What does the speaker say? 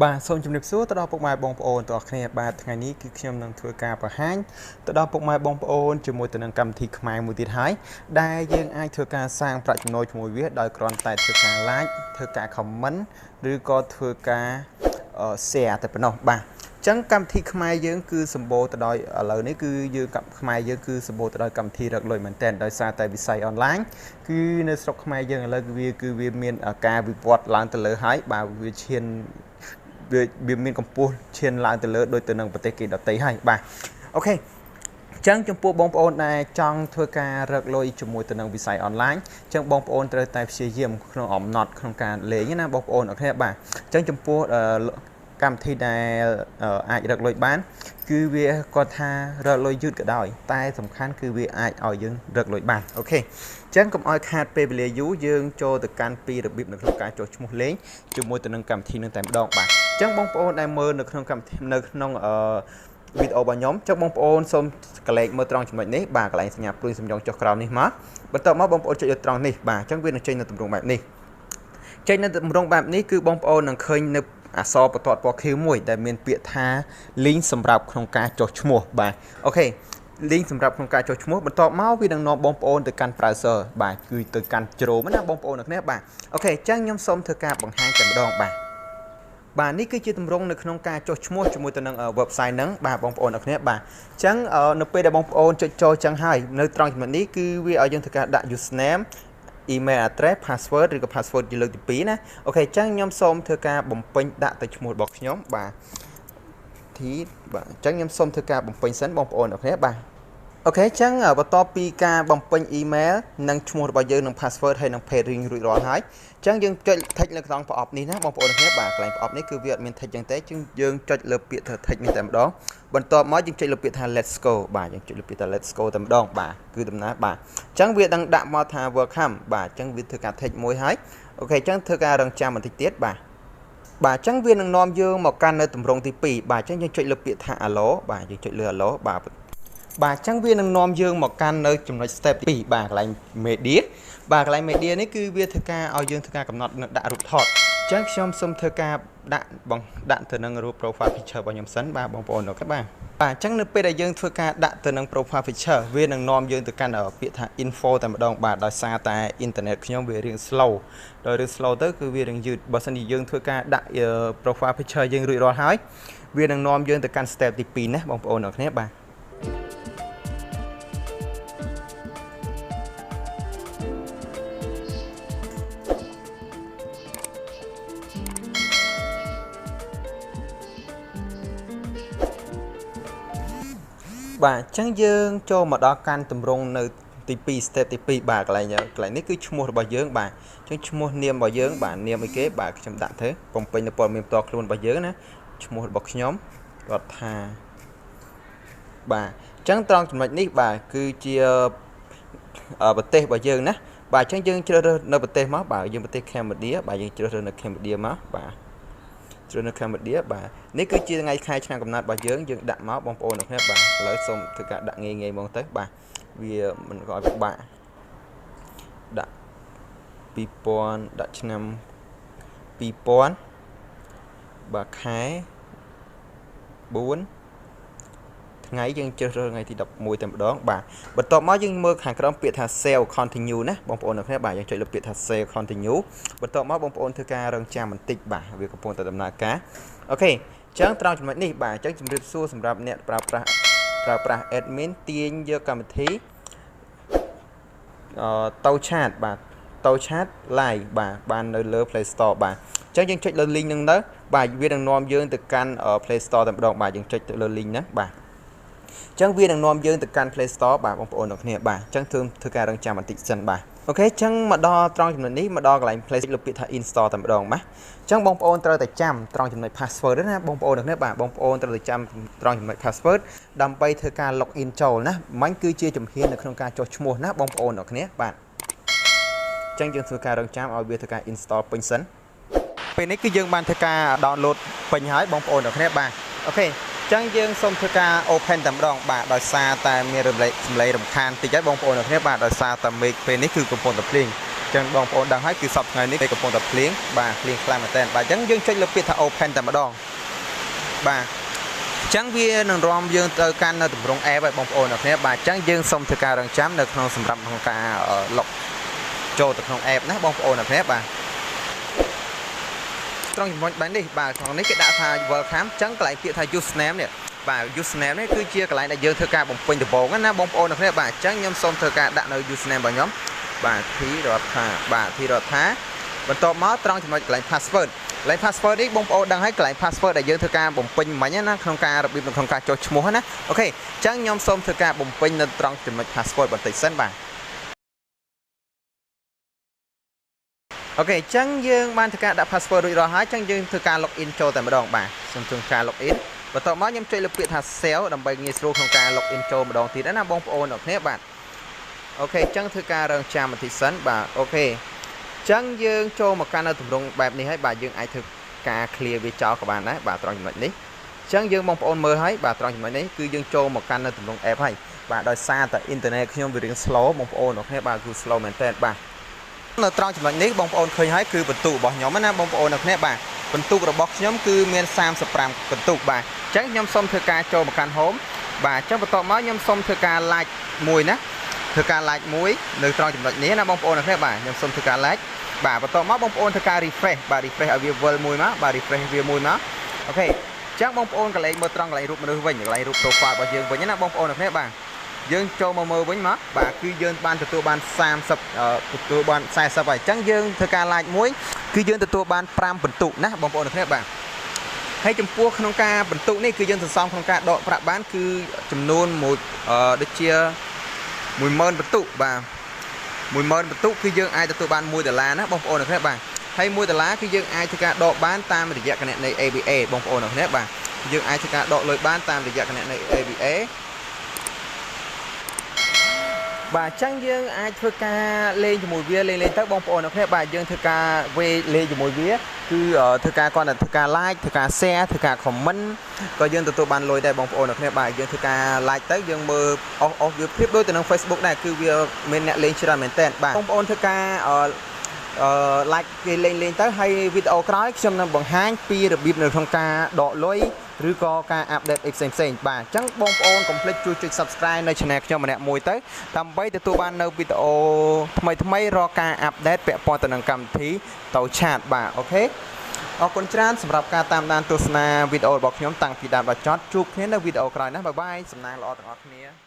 បាទសូមជម្រាបសួរទៅដល់ពុកម៉ែបងប្អូនទាំងអស់គ្នាបាទថ្ងៃនេះគឺខ្ញុំនឹងធ្វើការបង្ហាញទៅដល់ពុកម៉ែបងប្អូនជាមួយទៅនឹងកម្មវិធីខ្មែរមួយទៀតហើយដែលយើងអាចធ្វើការសាងប្រាក់ចំណូលជាមួយវាដោយគ្រាន់តែធ្វើការ like ធ្វើការ comment ឬក៏ធ្វើការ share តែប៉ុណ្ណោះបាទចឹងកម្មវិធីខ្មែរយើងគឺសម្បូរទៅដោយឥឡូវនេះគឺយើងខ្មែរយើងគឺសម្បូរទៅដោយកម្មវិធីរកលុយមែនទែនដោយសារតែវិស័យអនឡាញគឺនៅស្រុកខ្មែរយើងឥឡូវគឺវាមានការវិវត្តឡើងទៅលើហើយបាទវាឈានវាមានកម្ពស់ឈានឡើងទៅលើដូចទៅនឹងប្រទេសគេដទៃហើយបាទអូខេចឹងចំពោះបងប្អូនដែលចង់ធ្វើការរកលុយជាមួយទៅនឹងវិស័យអនឡាញចឹងបងប្អូនត្រូវតែព្យាយាមក្នុងអំណត់ក្នុងការលេងណាបងប្អូនអូខេបាទចឹងចំពោះកម្មវិធីដែលអាចរកលុយបានគឺវាគាត់ថារកលុយយឺតក៏ដោយតែសំខាន់គឺវាអាចឲ្យយើងរកលុយបានអូខេចឹងកុំឲ្យខាតពេលវេលាយូរយើងចូលទៅកាន់ពីរបៀបនៅក្នុងការចុះឈ្មោះលេងជាមួយទៅនឹងកម្មវិធីនឹងតែម្ដងបាទចឹងបងប្អូនដែលមើលនៅក្នុងកម្មវិធីនៅក្នុងវីដេអូរបស់ខ្ញុំចឹងបងប្អូនសូមកលេចមើលត្រង់ចំណុចនេះបាទកន្លែងសញ្ញាព្រួយសំយ៉ងចុះក្រោមនេះមកបន្ទាប់មកបងប្អូនចុចលើត្រង់នេះបាទចឹងវានឹងចេញនៅទម្រង់បែបនេះចេញនៅទម្រង់បែបនេះគឺបងប្អូននឹងឃើញនៅអក្សរបន្ទាត់ពណ៌ខៀវមួយដែលមានពាក្យថា link សម្រាប់ក្នុងការចុះឈ្មោះបាទអូខេ link សម្រាប់ក្នុងការចុះឈ្មោះបន្ទាប់មកវានឹងនាំបងប្អូនទៅកាន់ browser បាទគឺទៅកាន់ Chrome ណាបងប្អូនអ្នកគ្នាបាទអូខេអញ្ចឹងខ្ញុំសូមធ្វើការបង្ហាញតែម្ដងបាទនេះគឺជាទម្រង់នៅក្នុងការចុះឈ្មោះជាមួយទៅនឹង website ហ្នឹងបាទបងប្អូនអ្នកគ្នាបាទអញ្ចឹងនៅពេលដែលបងប្អូនចុចចូលចឹងហើយនៅត្រង់ចំណុចនេះគឺវាឲ្យយើងធ្វើការដាក់ username email address password ឬក៏ password ជាលើកទី2ណាអូខេអញ្ចឹងខ្ញុំសូមធ្វើការបំពេញដាក់ទៅឈ្មោះរបស់ខ្ញុំបាទបាទអញ្ចឹងខ្ញុំសូមធ្វើការបំពេញសិនបងប្អូនអ្នកគ្នាបាទអូខេអញ្ចឹងបន្ទាប់ពីការបំពេញ email និងឈ្មោះរបស់យើងនិង password ហើយនិង page link រួចរាល់ហើយអញ្ចឹងយើងចុច tick នៅក្នុងប្រអប់នេះណាបងប្អូនអ្នកគ្នាបាទកន្លែងប្រអប់នេះគឺវាអត់មាន tick ចឹងទេអញ្ចឹងយើងចុចលើពាក្យថា tick នេះតែម្ដងបន្ទាប់មកយើងចុចលើពាក្យថា let's go បាទយើងចុចលើពាក្យថា let's go តែម្ដងបាទគឺដំណើរបាទអញ្ចឹងវានឹងដាក់មកថា welcome បាទអញ្ចឹងវាធ្វើការ tick មួយហើយអូខេអញ្ចឹងធ្វើការរងចាំបន្តិចទៀតបាទអញ្ចឹងវានឹងនាំយើងមកកាន់នៅទម្រង់ទី2បាទអញ្ចឹងយើងចុចលើពាក្យថា allo បាទយើងចុចលើ allo បាទអញ្ចឹងវានឹងនាំយើងមកកាន់នៅចំណុច step ទី2បាទកន្លែង media បាទកន្លែង media នេះគឺវាធ្វើការឲ្យយើងធ្វើការកំណត់ដាក់រូបថតអញ្ចឹងខ្ញុំសូមធ្វើការដាក់ទៅនឹងរូប profile picture របស់ខ្ញុំសិនបាទបងប្អូនបាទបាទអញ្ចឹងនៅពេលដែលយើងធ្វើការដាក់ទៅនឹង profile picture វានឹងនាំយើងទៅកាន់ពាក្យថា info តែម្ដងបាទដោយសារតែ internet ខ្ញុំវារៀង slow ដោយរឿង slow ទៅគឺវារៀងយឺតបើសិនជាយើងធ្វើការដាក់ profile picture យើងរួចរាល់ហើយវានឹងនាំយើងទៅកាន់ step ទី2ណាបងប្អូនអ្នកគ្នាបាទបាទអញ្ចឹងយើងចូលមកដល់កាន់ទម្រង់នៅទី2 step ទី2បាទកន្លែងនេះគឺឈ្មោះរបស់យើងបាទអញ្ចឹងឈ្មោះនាមរបស់យើងបាទនាមអីគេបាទខ្ញុំដាក់ទៅបំពេញនៅព័ត៌មានផ្ទាល់ខ្លួនរបស់យើងណាឈ្មោះរបស់ខ្ញុំគាត់ថាបាទអញ្ចឹងត្រង់ចំណុចនេះបាទគឺជាប្រទេសរបស់យើងណាបាទអញ្ចឹងយើងជ្រើសរើសនៅប្រទេសមកបាទយើងប្រទេសកម្ពុជាបាទយើងជ្រើសរើសនៅកម្ពុជាមកបាទជ្រើសនៅកម្ពុជាបាទនេះគឺជាថ្ងៃខែឆ្នាំកំណើតរបស់យើងដាក់មកបងប្អូនអ្នកបាទឥឡូវសូមធ្វើការដាក់ងាយហ្មងទៅបាទវាមិនក៏ឲ្យពិបាកដាក់2000ដាក់ឆ្នាំ2000បាទខែ4ថ្ងៃយើងជ្រើសរើសថ្ងៃទី11តែម្ដងបាទបន្ទាប់មកយើងមើលខាងក្រោមពាក្យថា save continue ណាបងប្អូនអ្នកបាទយើងចុចលើពាក្យថា save continue បន្ទាប់មកបងប្អូនធ្វើការរងចាំបន្តិចបាទវាកំពុងតែដំណើរការអូខេអញ្ចឹងត្រង់ចំណុចនេះបាទអញ្ចឹងជម្រាបសួរសម្រាប់អ្នកប្រើប្រាស់ admin ទាញយកកម្មវិធី Tovchat បាទ Tovchat live បាទបាននៅលើ Play Store បាទអញ្ចឹងយើងចុចលើ link ហ្នឹងទៅបាទវានឹងនាំយើងទៅកាន់ Play Store តែម្ដងបាទយើងចុចទៅលើ link ហ្នឹងបាទអញ្ចឹងវានឹងនាំយើងទៅកាន់ Play Store បាទបងប្អូនអ្នកគ្នាបាទអញ្ចឹងធ្វើការរងចាំបន្តិចសិនបាទអូខេអញ្ចឹងមកដល់ត្រង់ចំណុចនេះមកដល់កន្លែង Play លើពាក្យថា install តែម្ដងបាទអញ្ចឹងបងប្អូនត្រូវតែចាំត្រង់ចំណុច password ណាបងប្អូនអ្នកគ្នាបាទបងប្អូនត្រូវតែចាំត្រង់ចំណុច password ដើម្បីធ្វើការ log in ចូលណាមិនគឺជាជំហាននៅក្នុងការចុះឈ្មោះណាបងប្អូនអ្នកគ្នាបាទអញ្ចឹងយើងធ្វើការរងចាំឲ្យវាធ្វើការ install ពេញសិនពេលនេះគឺយើងបានធ្វើការ download ពេញហើយបងប្អូនអ្នកគ្នាបាទអូខេអញ្ចឹងយើងសូមធ្វើការ open តែម្ដងបាទដោយសារតែមានសំឡេងរំខានតិចហើយបងប្អូនអ្នកគ្នាបាទដោយសារតែមេឃពេលនេះគឺកំពុងតែភ្លៀងអ ចឹងបងប្អូនដឹងហើយគឺសប្តាហ៍ថ្ងៃនេះគេកំពុងតែភ្លៀងបាទភ្លៀងខ្លាំងមែនតើបាទអញ្ចឹងយើងចុចលើពាក្យថា open តែម្ដងបាទអញ្ចឹងវានឹងនាំយើងទៅកាន់នៅទម្រង់ app ហើយបងប្អូនអ្នកគ្នាបាទអញ្ចឹងយើងសូមធ្វើការរងចាំនៅក្នុងសម្រាប់ក្នុងការ log ចូលទៅក្នុង app ណាបងប្អូនអ្នកគ្នាបាទត្រង់ចំណុចបែបនេះបាទក្នុងនេះគេដាក់ថា welcome អញ្ចឹងកន្លែងពាក្យថា username នេះបាទ username នេះគឺជាកន្លែងដែលយើងធ្វើការបំពេញដំបូងណាបងប្អូនអ្នកគ្នាបាទអញ្ចឹងខ្ញុំសូមធ្វើការដាក់នៅ username របស់ខ្ញុំបាទធីរដ្ឋាបាទធីរដ្ឋាបន្ទាប់មកត្រង់ចំណុចកន្លែង password កន្លែង password នេះបងប្អូនដឹងហើយកន្លែង password ដែលយើងធ្វើការបំពេញមិញណាក្នុងការរបៀបនៅក្នុងការចុះឈ្មោះណាអូខេអញ្ចឹងខ្ញុំសូមធ្វើការបំពេញនៅត្រង់ចំណុច password បន្តិចសិនបាទអូខេអញ្ចឹងយើងបានធ្វើការដាក់ password រួចរាល់ហើយអញ្ចឹងយើងធ្វើការ login ចូលតែម្ដងបាទសូមធ្វើការ login បន្ទាប់មកខ្ញុំចុចលើពាក្យថា sell ដើម្បីងាយស្រួលក្នុងការ login ចូលម្ដងទៀតណាបងប្អូនអ្នកគ្នាបាទអូខេអញ្ចឹងធ្វើការរងចាំបន្តិចសិនបាទអូខេអញ្ចឹងយើងចូលមកកាន់នៅទម្រង់បែបនេះហើយបាទយើងអាចធ្វើការ clear វាចោលក៏បានដែរបាទត្រង់ចំណុចនេះអញ្ចឹងយើងបងប្អូនមើលហើយបាទត្រង់ចំណុចនេះគឺយើងចូលមកកាន់នៅទម្រង់ app ហើយបាទដោយសារតែ internet ខ្ញុំវារៀង slow បងប្អូនអ្នកគ្នាបាទគឺ slow មែនតើបាទនៅត្រង់ចំណុចនេះបងប្អូនឃើញហើយគឺបន្ទុករបស់ខ្ញុំណាបងប្អូនអ្នកគ្នាបាទបន្ទុករបស់ខ្ញុំគឺមាន35បន្ទុកបាទអញ្ចឹងខ្ញុំសូមធ្វើការចូលមកកាន់ home បាទអញ្ចឹងបន្ទាប់មកខ្ញុំសូមធ្វើការ like មួយណាធ្វើការ like មួយនៅត្រង់ចំណុចនេះណាបងប្អូនអ្នកគ្នាបាទខ្ញុំសូមធ្វើការ like បាទបន្ទាប់មកបងប្អូនធ្វើការ refresh បាទ refresh ឲ្យវាវិលមួយមកបាទ refresh វាមួយមកអូខេអញ្ចឹងបងប្អូនកន្លែងមើលត្រង់កន្លែងរូបមនុស្សវិញកន្លែងរូប profile របស់យើងវិញណាបងប្អូនអ្នកគ្នាបាទយើងចូលមកមើលវិញមកបាទគឺយើងបានទទួលបាន30ទទួលបាន40ហើយអញ្ចឹងយើងធ្វើការ like មួយគឺយើងទទួលបាន5បន្ទុកណាបងប្អូនអ្នកគ្នាបាទហើយចំពោះក្នុងការបន្ទុកនេះគឺយើងសន្សំក្នុងការដកប្រាក់បានគឺចំនួនមួយដូចជា10000បន្ទុកបាទ10000បន្ទុកគឺយើងអាចទទួលបាន$1ណាបងប្អូនអ្នកគ្នាបាទហើយ$1គឺយើងអាចធ្វើការដកបានតាមរយៈគណនី ABA បងប្អូនអ្នកគ្នាបាទយើងអាចធ្វើការដកលុយបានតាមរយៈគណនី ABAបាទអញ្ចឹងយើងអាចធ្វើការលេងជាមួយវាលេងទៅបងប្អូនអ្នកគ្នាបាទយើងធ្វើការវេលេងជាមួយវាគឺធ្វើការគាត់ធ្វើការ like ធ្វើការ share ធ្វើការ comment ក៏យើងទទួលបានលុយដែរបងប្អូនអ្នកគ្នាបាទយើងធ្វើការ like ទៅយើងមើលអស់វាប្រៀបដូចទៅនឹង Facebook ដែរគឺវាមានអ្នកលេងច្រើនមែនតើបាទបងប្អូនធ្វើការlike គេលេងទៅហើយវីដេអូក្រោយខ្ញុំនឹងបង្ហាញពីរបៀបនៅក្នុងការដកលុយឬក៏ការអាប់ដេតផ្សេងបាទអញ្ចឹងបងប្អូនកុំភ្លេចជួយចុច Subscribe នៅ Channel ខ្ញុំម្នាក់មួយទៅដើម្បីទទួលបាននៅវីដេអូថ្មីរាល់ការអាប់ដេតពាក់ព័ន្ធទៅនឹងកម្មវិធី Tovchat បាទអូខេអរគុណច្រើនសម្រាប់ការតាមដានទស្សនាវីដេអូរបស់ខ្ញុំតាំងពីដើមដល់ចប់ជួបគ្នានៅវីដេអូក្រោយណាបាយបាយសំណាងល្អទាំងអស់គ្នា